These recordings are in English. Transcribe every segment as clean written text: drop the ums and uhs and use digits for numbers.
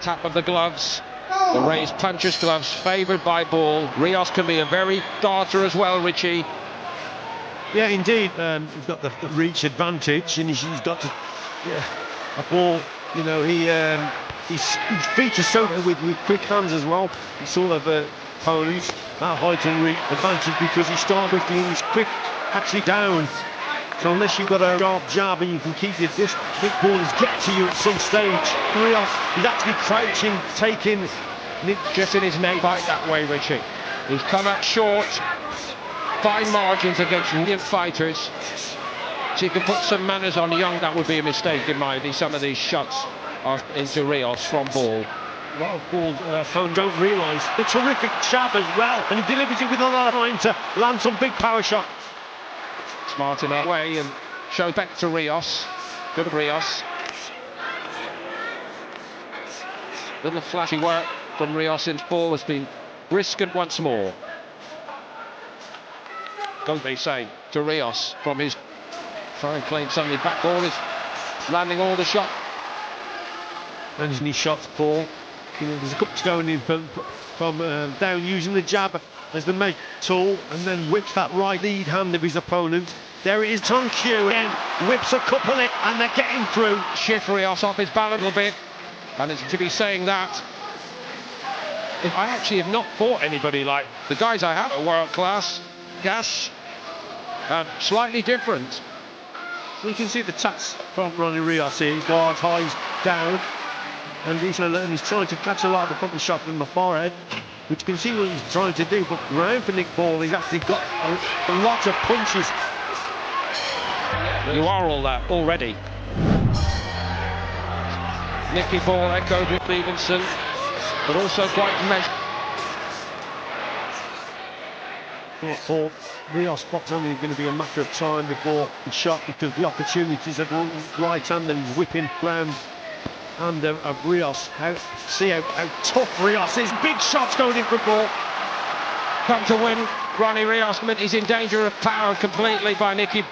tap of the gloves. The raised puncher's gloves favoured by Ball. Rios can be a very darter as well, Richie. Yeah, indeed. He's got the reach advantage, and he's got to, a Ball. You know, his feet are so good with quick hands as well. He's sort of opponents that height and reach advantage because he starts quickly and he's quick actually down. So unless you've got a sharp jab and you can keep it, this big ball is get to you at some stage. Rios is actually crouching, taking Nick Just in his neck fight that way, Richie. He's come up short, fine margins against young fighters. So you can put some manners on Young, that would be a mistake in my view. Some of these shots are into Rios from Ball. A lot of Ball don't realise the terrific jab as well, and he delivers it with a lot of time to land some big power shot. Smart in that way and show back to Rios. Good Rios. Little flashy work from Rios since Ball has been brisket once more. Don't they say to Rios from his fine claim suddenly back. Ball is landing all the shot. And his shots, Paul. You know, there's a couple going in from down using the jab as the main tool, and then whips that right lead hand of his opponent. There it is, Tong Q again, whips a couple in, and they're getting through. Shift Rios off his balance a little bit, and it's to be saying that if I actually have not fought anybody like the guys I have are world class. Gas, slightly different. You can see the tats from Ronny Rios here. His guard highs down, and he's trying to catch a lot of the front shot from the forehead, which you can see what he's trying to do. But round for Nick Ball, he's actually got a lot of punches. You are all that already. Nicky Ball echoed with Stevenson, but also quite measured. For Rios, it's only going to be a matter of time before he's shot, because the opportunities at right hand and he's whipping round hand of Rios. See how tough Rios is. Big shots going in for Ball. Come to win. Ronny Rios is in danger of power completely by Nicky.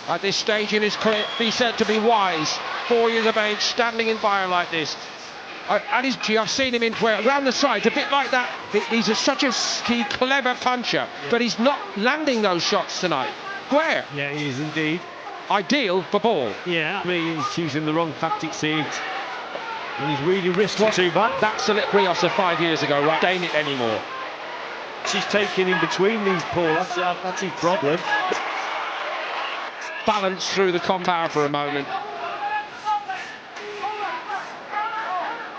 At this stage in his career, he's said to be wise. 4 years of age, standing in fire like this. And I've seen him around the sides, a bit like that. He's such a clever puncher, but he's not landing those shots tonight. Where? Yeah, he is indeed. Ideal for Ball. Yeah, I mean, he's using the wrong tactics here. And he's really risking too bad. That's the Rios of 5 years ago, right? Ain't it anymore. She's taking in between these, Paul. That's his problem. Balance through the compound for a moment.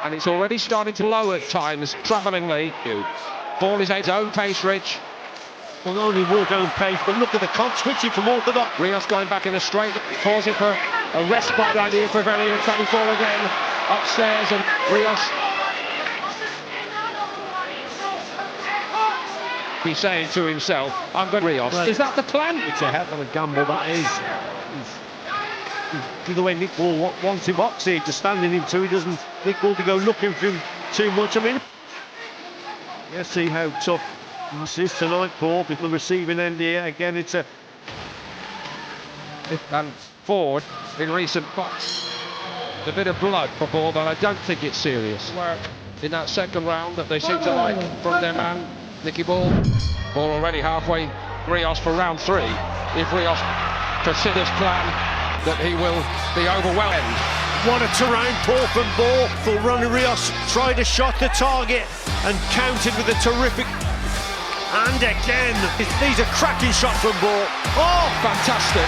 And it's already starting to lower at times, troublingly. Ball is at his own pace, Rich. Well, not only walk own pace, but look at the comp switching from orthodox. Rios going back in a straight, pausing for a respite idea for very coming forward again. Upstairs, and Rios. He's saying to himself, I'm going Rios. Well, is that the plan? It's a hell of a gamble, that is. The way Nick Ball wants him boxing, to standing him so he doesn't Nick Ball to go looking for him too much. I mean, let's see how tough this is tonight, Paul, with the receiving end here. Again, it's a... And forward in recent fights. A bit of blood for Ball, but I don't think it's serious. In that second round that they seem to like from their man, Nicky Ball. Ball already halfway Rios for round 3. If Rios pursues this plan, that he will be overwhelmed. What a terrain pull from Ball for Ronny Rios. Tried to shot the target and countered with a terrific. And again, these are cracking shots from Ball. Oh, fantastic.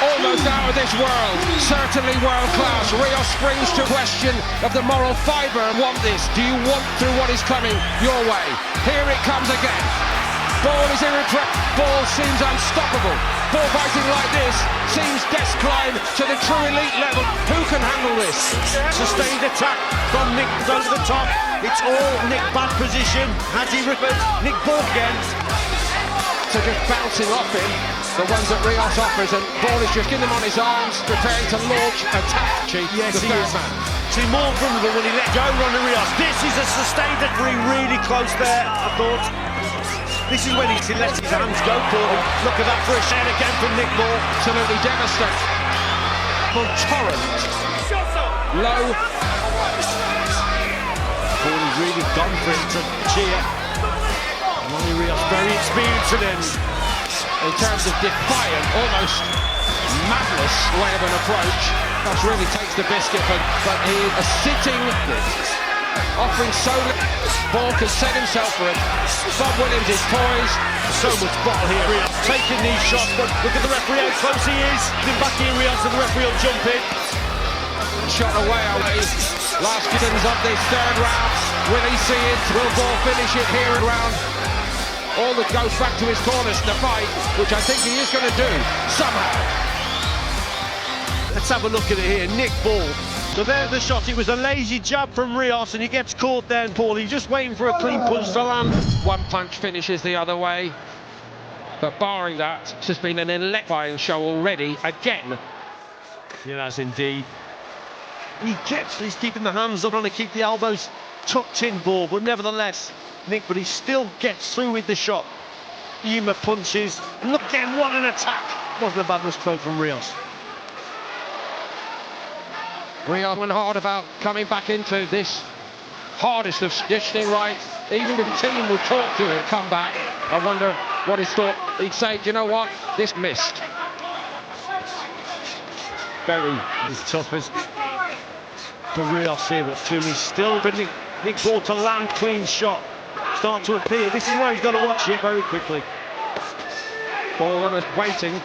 Almost out of this world. Certainly world class. Rios springs to question of the moral fibre and want this. Do you want through what is coming your way? Here it comes again. Ball is irrepressible. Ball seems unstoppable. Ball fighting like this seems death climb to the true elite level. Who can handle this? Sustained attack from Nick over the top. It's all Nick, bad position. Has he recovered? Nick Ball again. So just bouncing off him, the ones that Rios offers, and Ball is just in them on his arms, preparing to launch attack. Yes, he is. See, more vulnerable when he let go, Ronny Rios. This is a sustained attack, really close there, I thought. This is when he lets his hands go for him. Look at that for a shot again from Nick Ball. Absolutely devastating. From Torrent. Low. gone for it to cheer. Ronny Rios very experienced at end. In terms of defiant, almost madness way of an approach. That really takes the biscuit, but he is sitting, offering so little. Ball can set himself for it. Bob Williams is poised. So much bottle here, Rios taking these shots, but look at the referee how close he is. Then back in Rios and the referee will jump in. Shot away. Last seconds of this third round. Will he see it? Will Ball finish it here at round? All that goes back to his corners in the fight, which I think he is going to do somehow. Let's have a look at it here. Nick Ball. So there's the shot. It was a lazy jab from Rios, and he gets caught there. And Paul, he's just waiting for a clean punch to land. One punch finishes the other way. But barring that, this has been an electrifying show already. Again. Yes, indeed. He's keeping the hands up, trying to keep the elbows tucked in, Ball, but nevertheless, Nick, but he still gets through with the shot. Yuma punches, and look again, what an attack! Wasn't a bad stroke from Rios. Rios went hard about coming back into this hardest of conditioning, right? Even if the team will talk to him, come back. I wonder what his thought. He'd say, do you know what? This missed. Very as tough as for Rios here, but Fumi's still bidding Nick Ball to land clean shot. Start to appear. This is why he's got to watch it very quickly. Ball waiting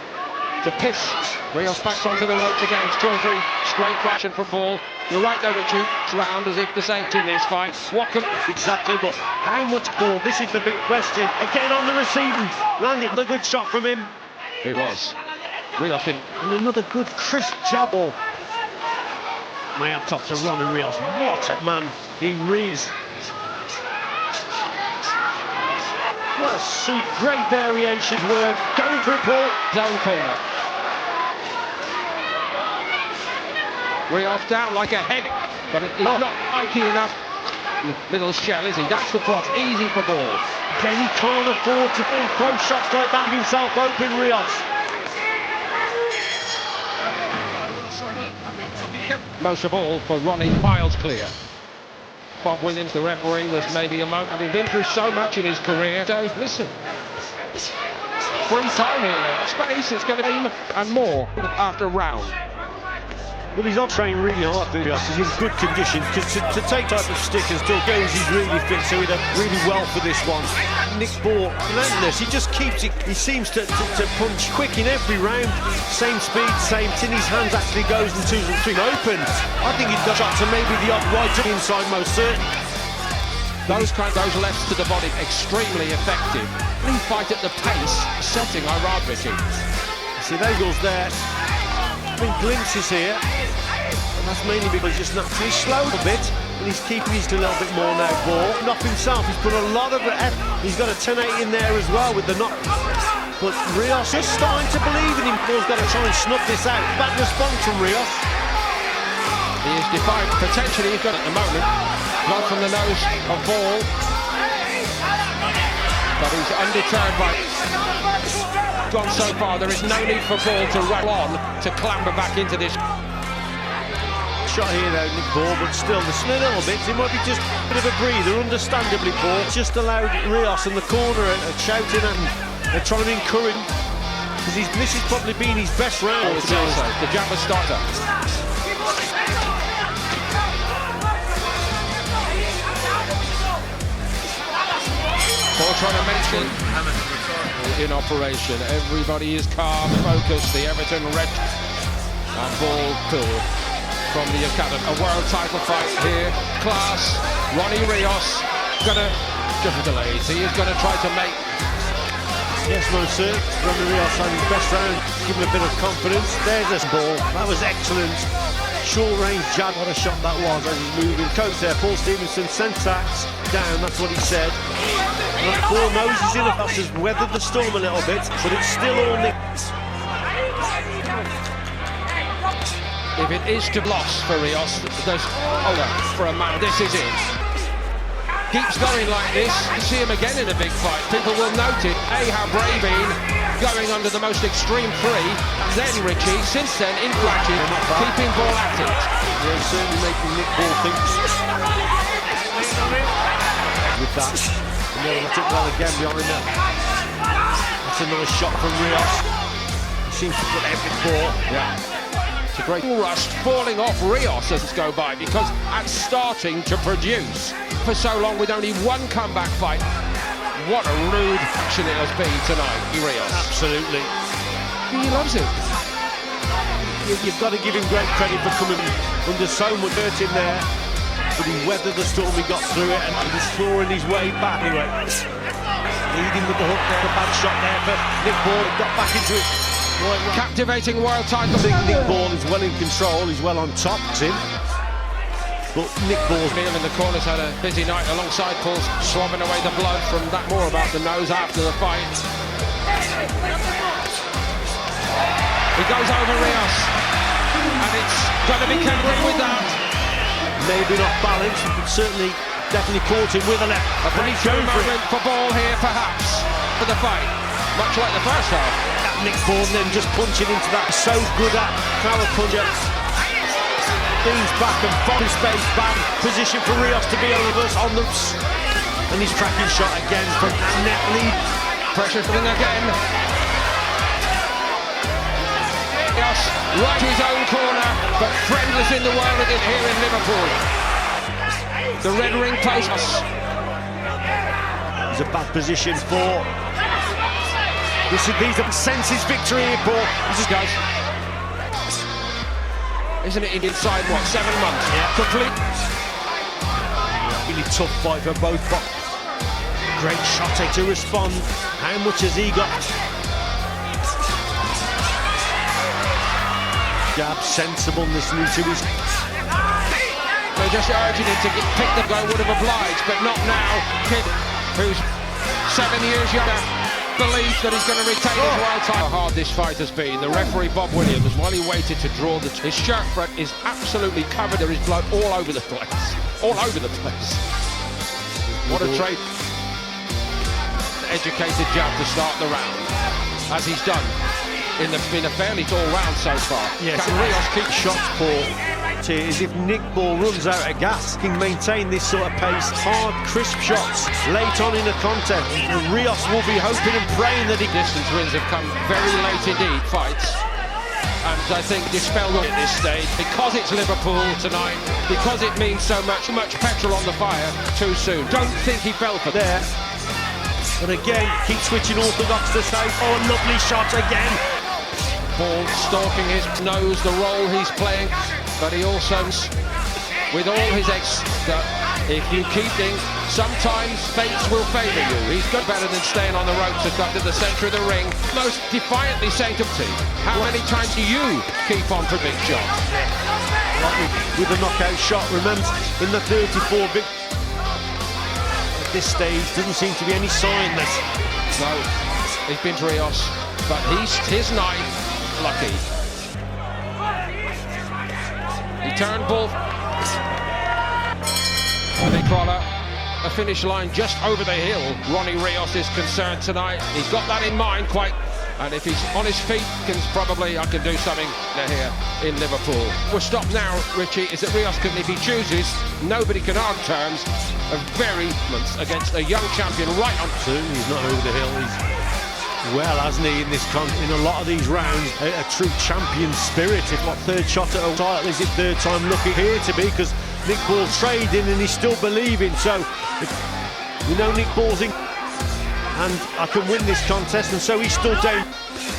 to piss. Rios backs onto the ropes again. Still three straight crashing from Ball. You're right though, Richie. It's round as if to say in this fight. What can exactly, but how much Ball? This is the big question. Again on the receiving. Landed a good shot from him. It was. Rios in. And another good crisp jab ball. My up top to Ronny Rios. What a man he is. What a suit. Great variations work. Going for it, Paul. Zone corner. Rios down like a head, but it's not mighty enough. Little shell, is he? That's the plot. Easy for Ball. Then he can't afford to throw shots like that himself open, Rios. Most of all for Ronny, miles clear. Bob Williams, the referee, was maybe a moment. He's been through so much in his career. So listen, free time here. Space, it's going to be and more after a round. Well, he's not trained really hard, Rios. He's in good condition to take type of stick and still goes. He's really fit, so he did really well for this one. Nick Ball, relentless. He just keeps it. He seems to punch quick in every round. Same speed, same tin. His hands actually goes in 2 and 3 open. I think he's got shot to maybe the odd right to the inside, most certainly. Those lefts to the body, extremely effective. He fight at the pace, setting I rather Richie. See, there goes there. Been glimpses here, and that's mainly because he's just naturally slowed a bit, and he's keeping his a little bit more now. Ball, not himself, he's put a lot of effort. He's got a 10-8 in there as well with the knock. But Rios is starting to believe in him. Ball's got to try and snub this out. Bad response from Rios. He is defiant. Potentially he's got it at the moment. Blood from the nose of Ball. But he's undeterred by gone so far. There is no need for Ball to roll on to clamber back into this. Shot here though, Nick Ball, but still the a little bit. It might be just a bit of a breather, understandably. Ball just allowed Rios in the corner and shouting at him and trying to encourage him, because this has probably been his best round. The jabber starter. Ball trying to mention in operation. Everybody is calm, focused. The Everton red and Ball cool from the academy. A world title fight here. Class. Ronny Rios gonna just delay. He is gonna try to make. Yes, most certainly. Ronny Rios had his best round. Give him a bit of confidence. There's this Ball. That was excellent. Short range jab. What a shot that was as he's moving. Coach there. Paul Stevenson sent sacks down. That's what he said. Ball knows he's in a pass, has weathered the storm a little bit, but it's still all Nick. If it is to loss for Rios, there's for a man. This is it. Keeps going like this. You see him again in a big fight. People will note it. How brave he going under the most extreme 3. And then Richie, since then, in flashes, keeping Ball at it. Yeah, certainly making Nick Ball think. that. And then I took well again behind that. That's a nice shot from Rios. He seems to put every ball. Yeah. It's a great rust falling off Rios as it's go by, because that's starting to produce for so long with only one comeback fight. What a rude action it has been tonight, Rios. Absolutely. He loves it. You've got to give him great credit for coming under so much hurt in there, but he weathered the storm, he got through it, and he's clawing his way back. Anyway, leading with the hook there, a bad shot there for Nick Ball, got back into it. Captivating world title. I think Nick Ball is well in control, he's well on top, Tim. But Nick Ball's Neil in the corner's had a busy night alongside Paul's, swabbing away the blood from that. More about the nose after the fight. He goes over Rios, and it's going to be counted with that. maybe not balanced, but certainly definitely caught him with a left. A breakthrough moment for Ball here, perhaps, for the fight, much like the first half. That Nick Ball then just punching into that. So good at power puncher. Beans back and body space back. Position for Rios to be on the and he's tracking shot again from net lead. Pressure coming again. Rios right to his own corner, but friendless in the world again here in Liverpool. The red ring post. It's a bad position for. These are senses victory here, Paul. This is goes. Isn't it inside what, 7 months? Yeah. Complete. Really tough fight for both. Great shot to respond. How much has he got? Jab, sensibleness new to his. They're just urging him to pick the go, would have obliged, but not now. Kid, who's 7 years younger, believes that he's going to retain his world title. How hard this fight has been. The referee, Bob Williams, while he waited to draw his shirt front is absolutely covered. There is blood all over the place. All over the place. What a trade. Educated jab to start the round, as he's done. In a fairly tall round so far. Yes. Can Rios keep Shots, Paul? As if Nick Ball runs out of gas, he can maintain this sort of pace. Hard, crisp shots late on in the contest. Rios will be hoping and praying that he. Distance wins have come very late indeed, fights. And I think dispelled at this stage because it's Liverpool tonight, because it means so much petrol on the fire too soon. Don't think he fell for there. But again, keep switching orthodox to safe. Oh, lovely shot again. Ball stalking his nose, the role he's playing, but he also, with all his that if you keep things, sometimes fates will favour you. He's got better than staying on the ropes to cut to the centre of the ring. Most defiantly saying to me, how many times do you keep on for big shots? With a knockout shot, remember, in the 34 big. At this stage, doesn't seem to be any sign that. No, he's been to Rios, but his night. Lucky. He turned Ball. I think Crawler, a finish line just over the hill. Ronny Rios is concerned tonight. He's got that in mind quite. And if he's on his feet, I can do something here in Liverpool. We're stopped now, Richie, is that Rios can, if he chooses, nobody can argue terms of very months against a young champion right on. Certainly he's not over the hill. He's well, hasn't he, in a lot of these rounds, a true champion spirit. If what third shot at a title is it third time lucky here to be, because Nick Ball's trading and he's still believing. So we know Nick Ball's in, and I can win this contest, and so he's still down.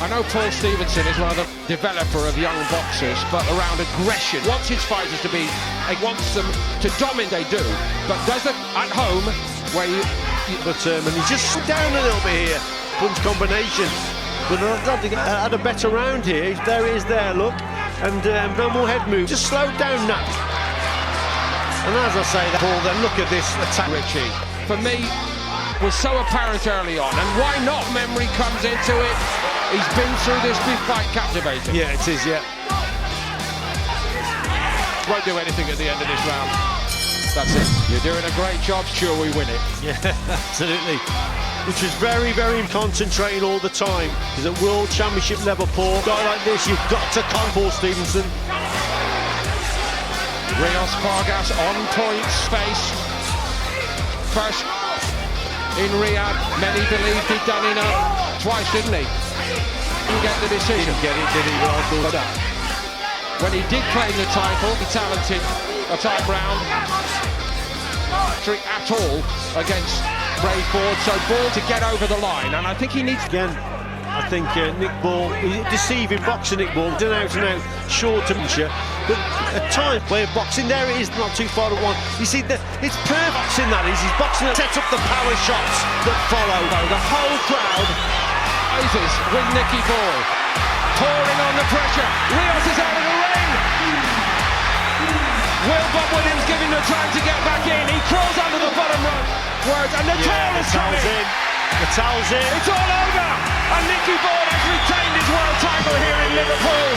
I know Paul Stevenson is one of the developer of young boxers, but around aggression. Wants his fighters to be, he wants them to dominate, they do, but does it at home where and he's just down a little bit here. Punch combination, but I don't think I had a better round here. There he is there, look, and no more head move. Just slow down now. And as I say that, Paul, then look at this attack. Richie, for me, was so apparent early on, and why not? Memory comes into it. He's been through this big fight, captivating. Yeah, it is. Yeah. Won't do anything at the end of this round. That's it. You're doing a great job. Sure, we win it. Yeah, absolutely. Which is very, very concentrating all the time. Because at World Championship level, Paul, a guy like this, you've got to come, Paul Stevenson. Rios Vargas on point, space. First in Riyadh. Many believed he'd done enough. Twice, didn't he? Didn't get the decision. Didn't get it, did he? Well, But, when he did claim the title, he talented a time round. At all against Ray Ford, so Ball to get over the line, and I think he needs. again, I think Nick Ball, deceiving boxer Nick Ball, done out and out, short and but at times where boxing there it is not too far to one. You see, it's perfect boxing that is. He's boxing that sets up the power shots that follow. The whole crowd rises with Nicky Ball, pouring on the pressure. Rios is out of the ring. Will Bob Williams giving the time to get back in. He crawls under the bottom words, and the towel is coming. The towel's in. It's all over, and Nicky Ball has retained his world title here in Liverpool.